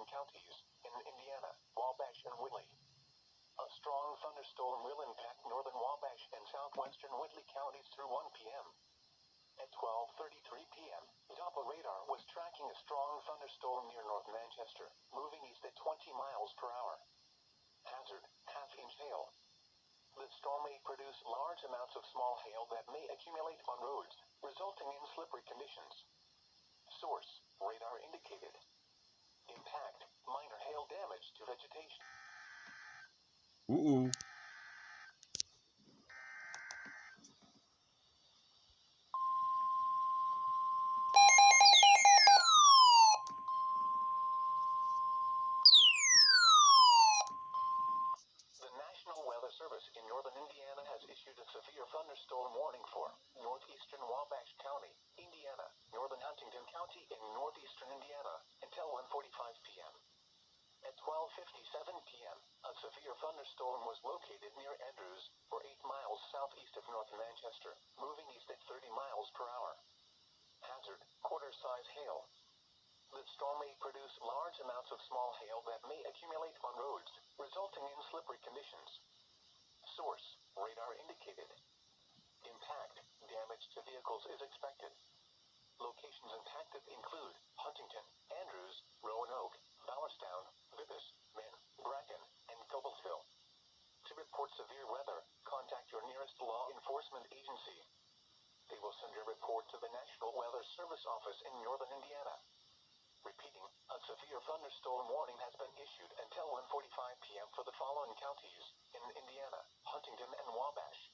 counties in Indiana, Wabash and Whitley. A strong thunderstorm will impact northern Wabash and southwestern Whitley counties through 1 p.m. At 12:33 p.m., Doppler radar was tracking a strong thunderstorm near North Manchester, moving east at 20 miles per hour. Hazard: half-inch hail. The storm may produce large amounts of small hail that may accumulate on roads, resulting in slippery conditions. Source: radar indicated. Impact: minor hail damage to vegetation. Ooh. The National Weather Service in northern Indiana has issued a severe thunderstorm warning for northeastern Wabash County, Indiana, northern Huntington County, and northeastern Indiana until 1:45 p.m. At 12:57 p.m., a severe thunderstorm was located near Andrews, or 8 miles southeast of North Manchester, moving east at 30 miles per hour. Hazard: quarter-size hail. The storm may produce large amounts of small hail that may accumulate on roads, resulting in slippery conditions. Source: radar indicated. Impact: damage to vehicles is expected. Locations impacted include Huntington, Andrews, Roanoke, Bowerstown, Wabash, Bracken, and Cobblesville. To report severe weather, contact your nearest law enforcement agency. They will send your report to the National Weather Service office in northern Indiana. Repeating, a severe thunderstorm warning has been issued until 1:45 p.m. for the following counties in Indiana: Huntington and Wabash.